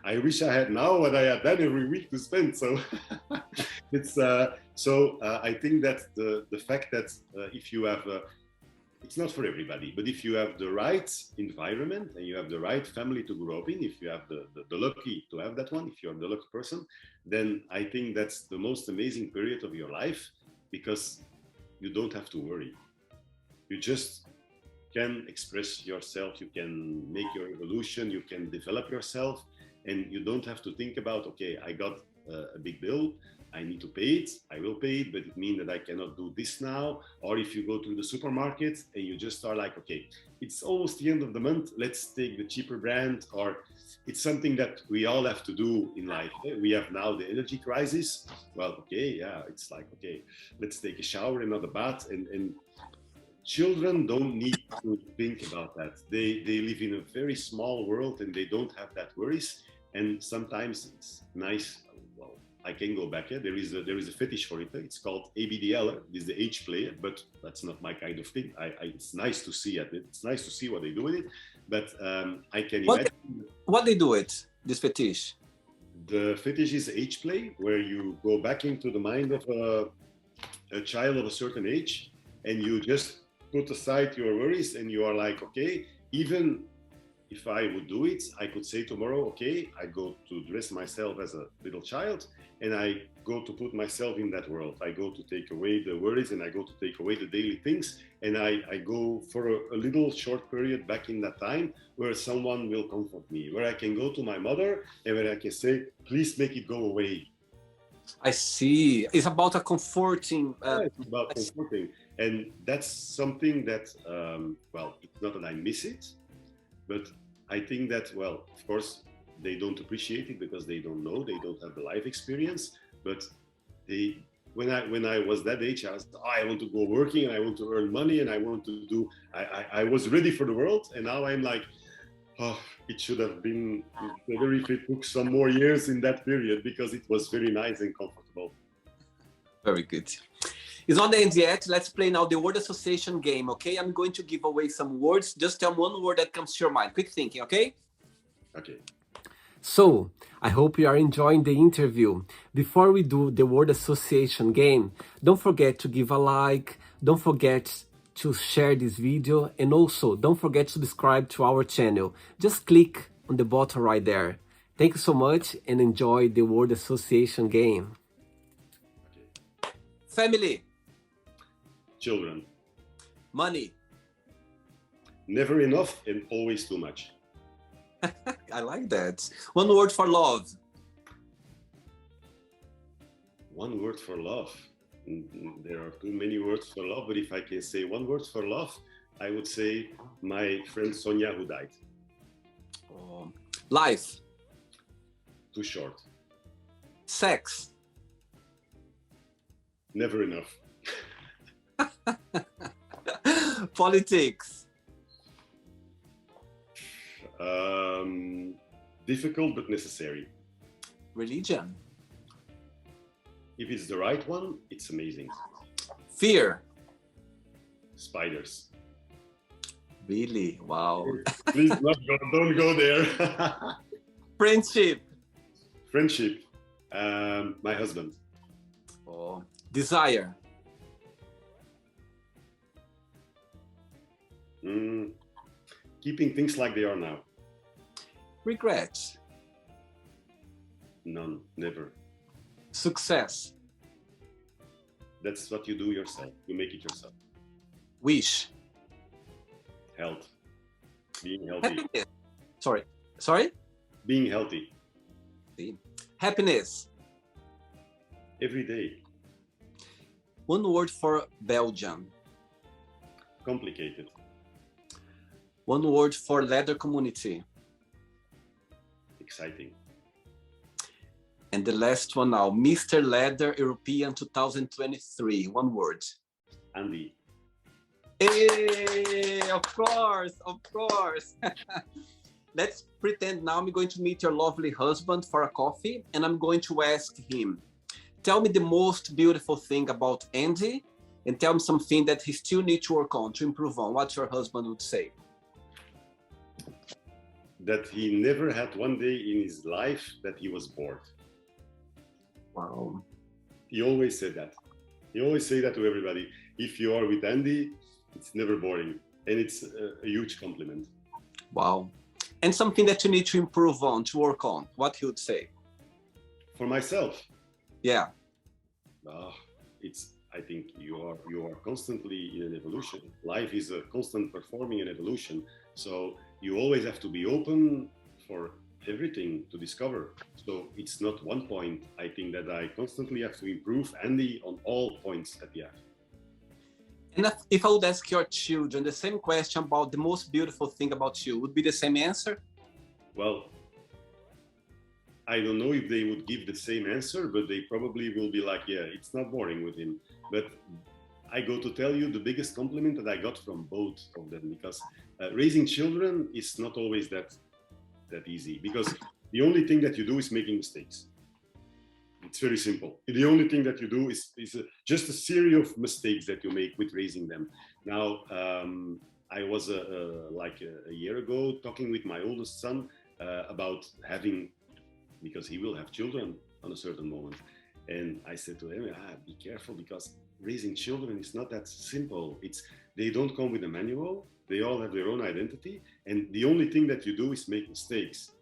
I wish I had now what I had then every week to spend. So it's I think that the fact that if you have it's not for everybody, but if you have the right environment and you have the right family to grow up in, if you have the lucky to have that one, if you're the lucky person, then I think that's the most amazing period of your life because you don't have to worry. You just can express yourself, you can make your evolution, you can develop yourself, and you don't have to think about, okay, I got a big bill, I need to pay it, I will pay it, but it means that I cannot do this now. Or if you go to the supermarket and you just are like, okay, it's almost the end of the month, let's take the cheaper brand. Or it's something that we all have to do in life. We have now the energy crisis. Well, okay, yeah, it's like, okay, let's take a shower and not a bath. And children don't need to think about that. They live in a very small world and they don't have that worries. And sometimes it's nice. Well, I can go back. There is a fetish for it. It's called ABDL. It's the age play, but that's not my kind of thing. It's nice to see it. It's nice to see what they do with it. But I can imagine what they do it. This fetish. The fetish is age play, where you go back into the mind of a child of a certain age, and you just put aside your worries, and you are like, okay, even if I would do it, I could say tomorrow, okay, I go to dress myself as a little child, and I go to put myself in that world. I go to take away the worries, and I go to take away the daily things, and I go for a little short period back in that time where someone will comfort me, where I can go to my mother and where I can say, please make it go away. I see. It's about a comforting. It's about comforting. And that's something that, well, it's not that I miss it, but I think that, well, of course, they don't appreciate it because they don't know, they don't have the life experience. But when I was that age, I was, I want to go working and I want to earn money and I want to do, I was ready for the world. And now I'm like, oh, it should have been better if it took some more years in that period, because it was very nice and comfortable. Very good. It's not the end yet. Let's play now the word association game, okay? I'm going to give away some words. Just tell me one word that comes to your mind. Quick thinking, okay? Okay. So, I hope you are enjoying the interview. Before we do the word association game, don't forget to give a like, don't forget to share this video, and also don't forget to subscribe to our channel. Just click on the button right there. Thank you so much and enjoy the word association game. Okay. Family. Children. Money. Never enough and always too much. I like that. One word for love. One word for love. There are too many words for love, but if I can say one word for love, I would say my friend Sonia, who died. Oh. Life. Too short. Sex. Never enough. Politics. Difficult but necessary. Religion. If it's the right one, it's amazing. Fear. Spiders. Really? Wow. Please don't go there. Friendship. Friendship. My husband. Oh. Desire. Keeping things like they are now. Regret. None. Never. Success. That's what you do yourself. You make it yourself. Wish. Health. Being healthy. Happiness. Sorry? Being healthy. See. Happiness. Every day. One word for Belgium. Complicated. One word for leather community. Exciting. And the last one now, Mr. Leather European 2023. One word. Andy. Hey, of course. Let's pretend now I'm going to meet your lovely husband for a coffee, and I'm going to ask him, tell me the most beautiful thing about Andy, and tell me something that he still needs to work on, to improve on. What your husband would say? That he never had one day in his life that he was bored. Wow. He always said that. He always say that to everybody. If you are with Andy, it's never boring. And it's a huge compliment. Wow. And something that you need to improve on, to work on, what he would say? For myself. Yeah. I think you are constantly in an evolution. Life is a constant performing and evolution. So you always have to be open for everything to discover. So it's not one point. I think that I constantly have to improve Andy on all points that he has. And if I would ask your children the same question about the most beautiful thing about you, would be the same answer? Well, I don't know if they would give the same answer, but they probably will be like, yeah, it's not boring with him. But I go to tell you the biggest compliment that I got from both of them, because raising children is not always that easy, because the only thing that you do is making mistakes. It's very simple. The only thing that you do is just a series of mistakes that you make with raising them. Now, I was like a year ago talking with my oldest son about having, because he will have children on a certain moment. And I said to him, be careful, because raising children is not that simple. They don't come with a manual. They all have their own identity. And the only thing that you do is make mistakes.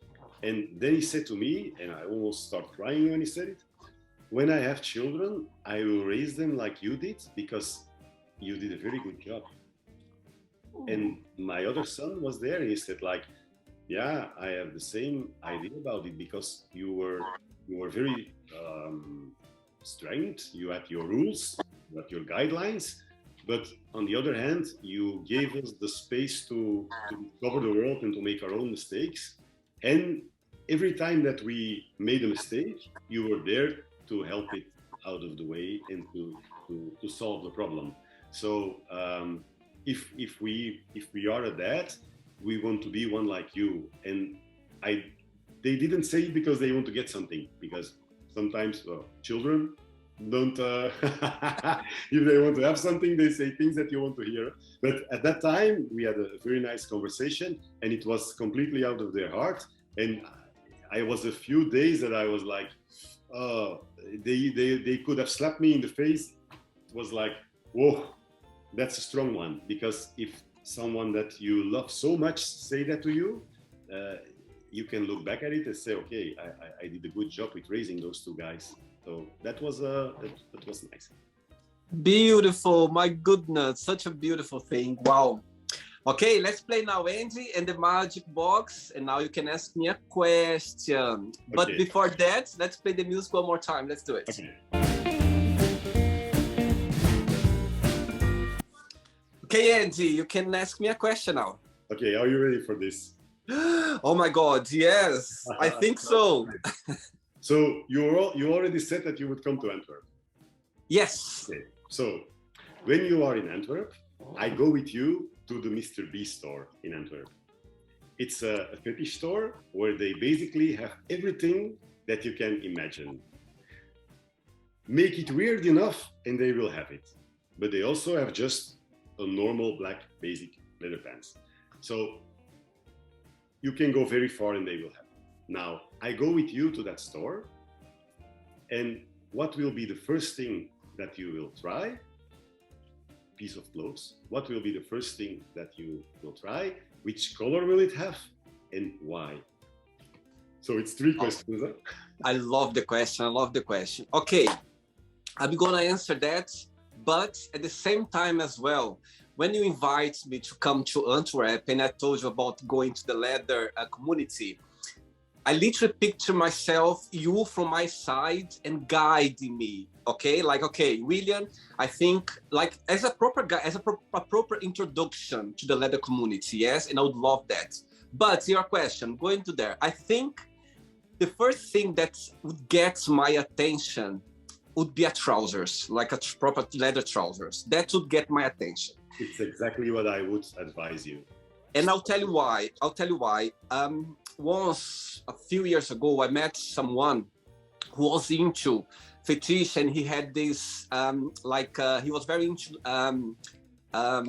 And then he said to me, and I almost started crying when he said it, when I have children, I will raise them like you did, because you did a very good job. And my other son was there, and he said like, yeah, I have the same idea about it, because you were very strict. You had your rules, you had your guidelines, but on the other hand, you gave us the space to discover the world and to make our own mistakes. And every time that we made a mistake, you were there to help it out of the way and to solve the problem. So if we are a dad, we want to be one like you. And they didn't say it because they want to get something, because sometimes children don't if they want to have something, they say things that you want to hear. But at that time we had a very nice conversation, and it was completely out of their heart. And I was a few days that I was like, they could have slapped me in the face. It was like, whoa, that's a strong one. Because if someone that you love so much say that to you, you can look back at it and say, okay, I did a good job with raising those two guys. So that was nice. Beautiful, my goodness, such a beautiful thing. Wow. Okay, let's play now, Andy, and the magic box, and now you can ask me a question. But before that, let's play the music one more time. Let's do it. Okay, Andy, you can ask me a question now. Okay, are you ready for this? Oh my God, yes, I think so. So you already said that you would come to Antwerp. Yes. Okay. So when you are in Antwerp, I go with you to the Mr. B store in Antwerp. It's a fetish store where they basically have everything that you can imagine. Make it weird enough and they will have it. But they also have just a normal black basic leather pants. So you can go very far and they will have it. Now, I go with you to that store, and what will be the first thing that you will try? Piece of clothes. What will be the first thing that you will try? Which color will it have, and why? So it's three questions. Huh? I love the question. I love the question. Okay, I'm gonna answer that, but at the same time as well, when you invite me to come to Antwerp, and I told you about going to the leather community, I literally picture myself, you from my side and guiding me. Okay, like, okay, William, I think like as a proper guy, as a proper introduction to the leather community, yes, and I would love that. But your question, going to there, I think the first thing that would get my attention would be a trousers, like a proper leather trousers. That would get my attention. It's exactly what I would advise you. And I'll tell you why. Once, a few years ago, I met someone who was into fetish, and he had this, he was very into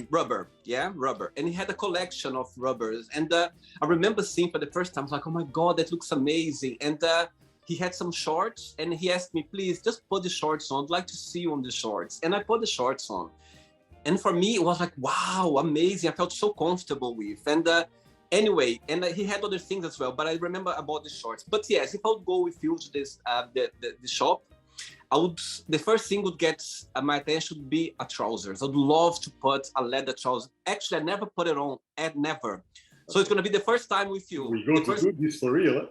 rubber, and he had a collection of rubbers. And I remember seeing for the first time, I was like, oh my God, that looks amazing. And he had some shorts, and he asked me, please, just put the shorts on. I'd like to see you on the shorts. And I put the shorts on. And for me, it was like, wow, amazing. I felt so comfortable with. And anyway, and he had other things as well, but I remember about the shorts. But yes, if I would go with you to this the shop, the first thing would get my attention would be a trousers. I'd love to put a leather trouser. Actually, I never put it on, never. So it's gonna be the first time with you. We go to do this for real, huh?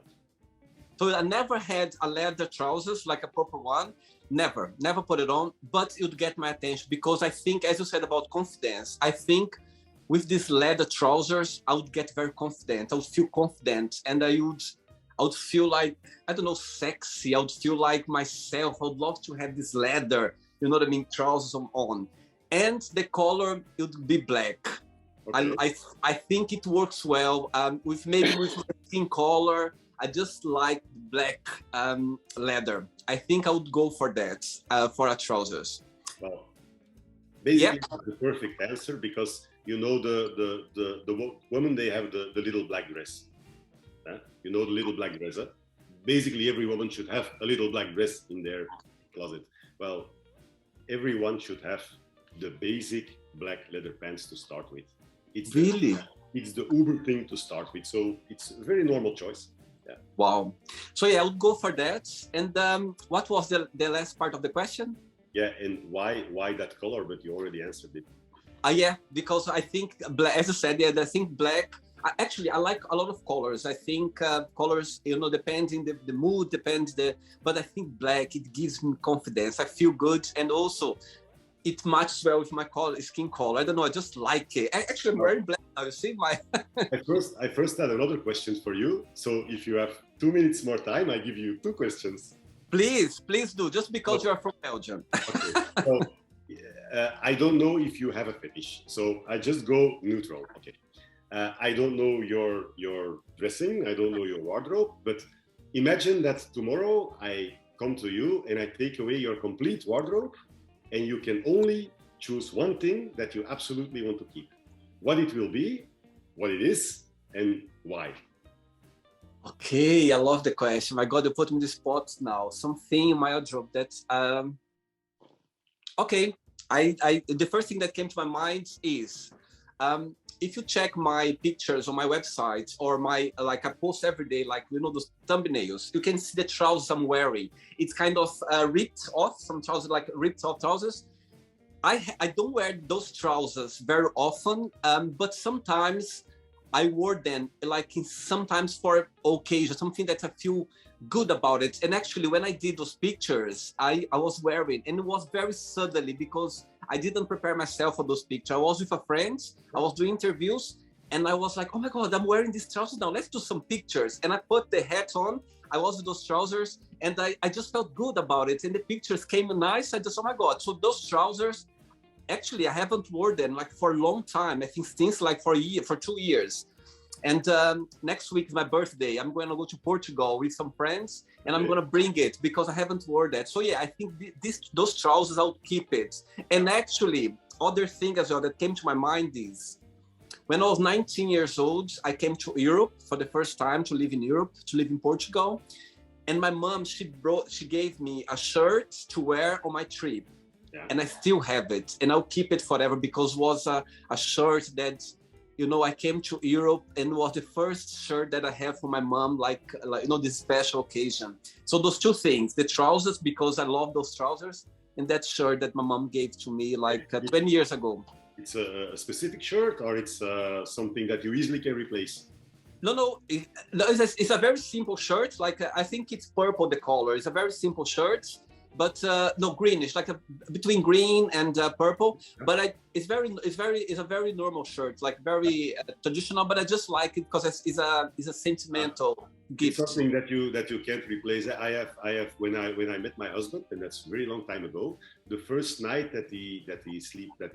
So I never had a leather trousers like a proper one. Never put it on, but it would get my attention because I think, as you said about confidence, I think with these leather trousers, I would get very confident. I would feel confident, and I would feel like, I don't know, sexy. I would feel like myself. I would love to have this leather, you know what I mean, trousers on. And the color, it would be black. Okay. I think it works well with my skin color. I just like black leather. I think I would go for that for a trousers. Well, basically, the perfect answer, because you know the women, they have the little black dress. You know, the little black dress. Basically, every woman should have a little black dress in their closet. Well, everyone should have the basic black leather pants to start with. It's the Uber thing to start with. So it's a very normal choice. Yeah. Wow. So yeah, I would go for that. And what was the last part of the question? Yeah, and why that color? But you already answered it. Yeah, because I think, as I said, I think black. Actually, I like a lot of colors. I think colors, you know, depending the mood, but I think black, it gives me confidence. I feel good, and also it matches well with my skin color. I don't know, I just like it. Actually, I'm wearing black now. You see my. I first had another question for you. So if you have 2 minutes more time, I give you 2 questions. Please do. Just because you are from Belgium. Okay. So I don't know if you have a fetish. So I just go neutral. Okay. I don't know your dressing, I don't know your wardrobe, but imagine that tomorrow I come to you and I take away your complete wardrobe, and you can only choose one thing that you absolutely want to keep. What it will be, what it is, and why. Okay, I love the question. My God, you put me in the spot now. Something in my wardrobe that's okay. The first thing that came to my mind is if you check my pictures on my website or I post every day, like, you know, those thumbnails, you can see the trousers I'm wearing. It's kind of ripped off, some trousers, like ripped off trousers. I don't wear those trousers very often, but sometimes I wore them sometimes for occasion, something that I feel good about it. And actually, when I did those pictures, I was wearing, and it was very suddenly because I didn't prepare myself for those pictures. I was with a friend, I was doing interviews, and I was like, oh my God, I'm wearing these trousers now. Let's do some pictures. And I put the hat on. I was with those trousers, and I just felt good about it. And the pictures came nice. I just, oh my God. So those trousers, actually, I haven't worn them like for a long time. I think since like for 2 years. And next week is my birthday. I'm going to go to Portugal with some friends, and I'm going to bring it because I haven't worn that. So yeah, I think those trousers, I'll keep it. And actually, other thing as well that came to my mind is when I was 19 years old, I came to Europe for the first time to live in Europe, to live in Portugal. And my mom, she gave me a shirt to wear on my trip. Yeah. And I still have it, and I'll keep it forever because it was a shirt that, you know, I came to Europe and was the first shirt that I have for my mom, like you know, this special occasion. So those two things, the trousers, because I love those trousers, and that shirt that my mom gave to me like 20 years ago. It's a specific shirt, or it's something that you easily can replace? No, it's a very simple shirt. Like, I think it's purple, the color. It's a very simple shirt. But no, greenish, like between green and purple. But it's a very normal shirt, like very traditional. But I just like it because it's a sentimental gift. It's something that you can't replace. I have when I met my husband, and that's a very long time ago. The first night that he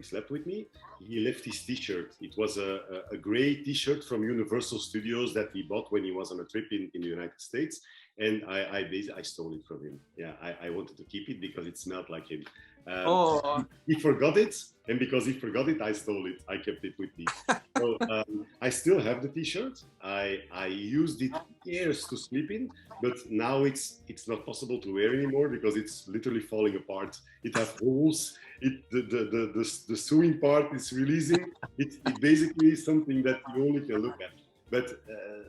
slept with me, he left his T-shirt. It was a gray T-shirt from Universal Studios that he bought when he was on a trip in the United States. And I stole it from him. Yeah, I wanted to keep it because it smelled like him. He forgot it, and because he forgot it, I stole it. I kept it with me. So I still have the T-shirt. I used it years to sleep in, but now it's not possible to wear anymore because it's literally falling apart. It has holes. The sewing part is releasing. It basically is something that you only can look at. But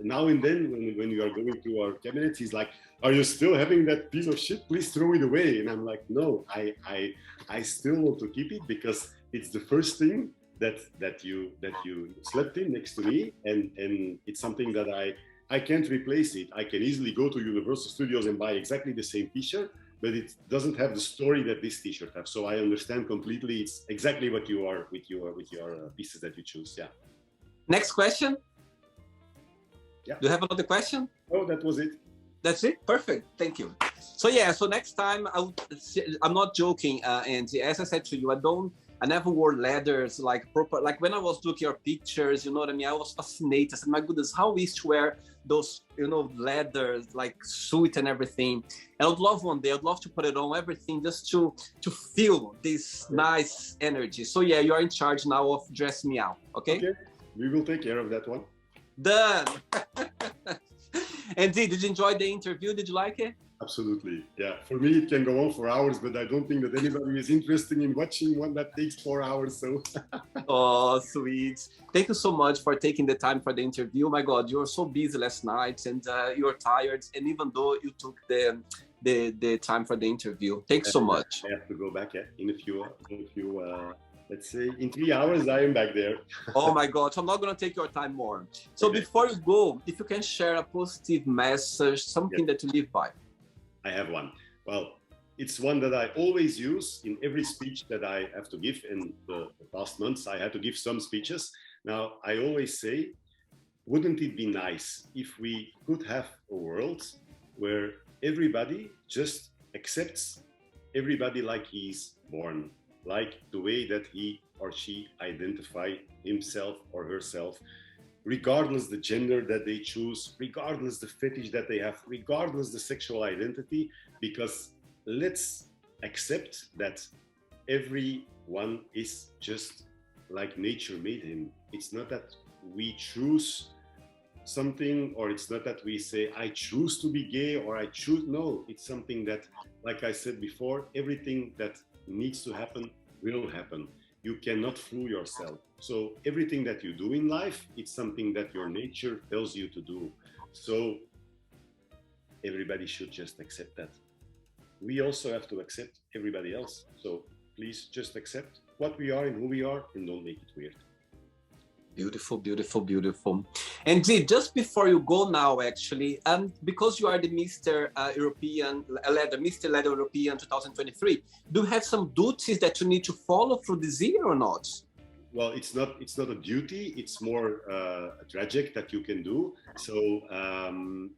now and then, when you are going through our cabinets, he's like, "Are you still having that piece of shit? Please throw it away." And I'm like, "No, I still want to keep it because it's the first thing that you slept in next to me, and it's something that I can't replace it. I can easily go to Universal Studios and buy exactly the same t-shirt, but it doesn't have the story that this t-shirt has. So I understand completely. It's exactly what you are with your pieces that you choose. Yeah. Next question. Yeah. Do you have another question? Oh, that was it. That's it. Perfect. Thank you. So yeah. So next time, I'm not joking, Andy. As I said to you, I never wore leathers like proper. Like when I was looking at pictures, you know what I mean. I was fascinated. I said, my goodness, how we used to wear those, leathers like suit and everything. And I would love one day. I'd love to put it on everything just to feel this nice energy. So yeah, you are in charge now of dress me out. Okay. Okay. We will take care of that one. Done. Andy, did you enjoy the interview? Did you like it? Absolutely. Yeah. For me, it can go on for hours, but I don't think that anybody is interested in watching one that takes 4 hours. So. Oh, sweet. Thank you so much for taking the time for the interview. Oh my God, you were so busy last night and you're tired. And even though you took the time for the interview, thanks so much. I have to go back in a few let's say in 3 hours, I am back there. Oh my God, so I'm not going to take your time more. So Okay. Before you go, if you can share a positive message, something that you live by. I have one. Well, it's one that I always use in every speech that I have to give. In the past months, I had to give some speeches. Now, I always say, wouldn't it be nice if we could have a world where everybody just accepts everybody like he's born, like the way that he or she identify himself or herself, regardless the gender that they choose, regardless the fetish that they have, regardless the sexual identity, because let's accept that everyone is just like nature made him. It's not that we choose something, or it's not that we say, I choose to be gay, or I choose, no, it's something that, like I said before, everything that needs to happen will happen. You cannot fool yourself. So everything that you do in life, it's something that your nature tells you to do. So everybody should just accept that. We also have to accept everybody else. So please just accept what we are and who we are, and don't make it weird. Beautiful, beautiful, beautiful. And just before you go now, actually, because you are the Mr. Mr. Leather European 2023, do you have some duties that you need to follow through this year or not? Well, it's not a duty. It's more a project that you can do. So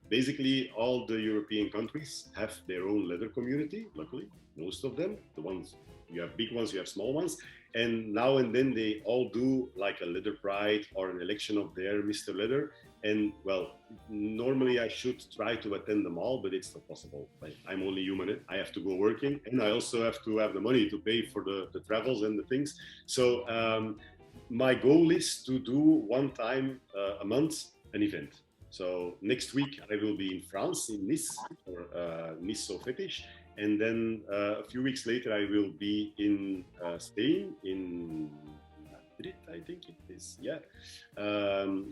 basically, all the European countries have their own leather community. Luckily, most of them. The ones you have big ones, you have small ones. And now and then they all do like a leather pride or an election of their Mr. Leather. And well, normally I should try to attend them all, but it's not possible. I'm only human. I have to go working, and I also have to have the money to pay for the travels and the things. So my goal is to do one time a month an event. So next week I will be in France, in Nice, for Nice So Fetish. And then a few weeks later, I will be in Spain, in Madrid, I think it is, yeah,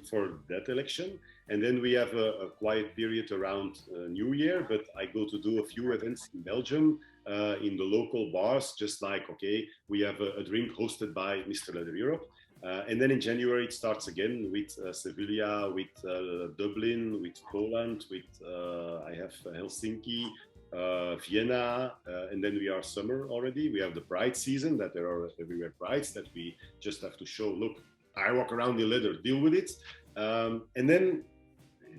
for that election. And then we have a quiet period around New Year, but I go to do a few events in Belgium, in the local bars, just like, okay, we have a drink hosted by Mr. Leather Europe. And then in January, it starts again with Sevilla, with Dublin, with Poland, with, I have Helsinki, Vienna, and then we are summer already. We have the Pride season, that there are everywhere prides that we just have to show, look, I walk around in leather, deal with it. And then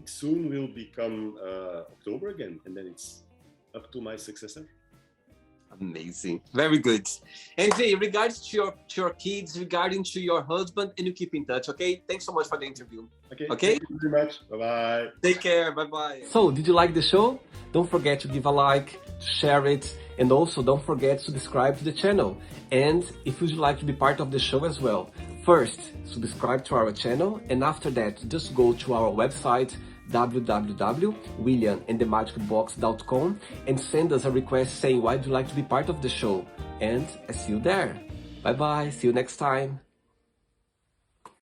soon will become October again, and then it's up to my successor. Amazing. Very good. And Jay, regards to your kids, regarding to your husband, and you keep in touch, okay? Thanks so much for the interview. Okay. Okay? Thank you very much. Bye-bye. Take care. Bye-bye. So, did you like the show? Don't forget to give a like, share it, and also don't forget to subscribe to the channel. And if you'd like to be part of the show as well, first, subscribe to our channel, and after that, just go to our website, www.williamandthemagicbox.com, and send us a request saying why would you like to be part of the show. And I see you there. Bye bye, see you next time.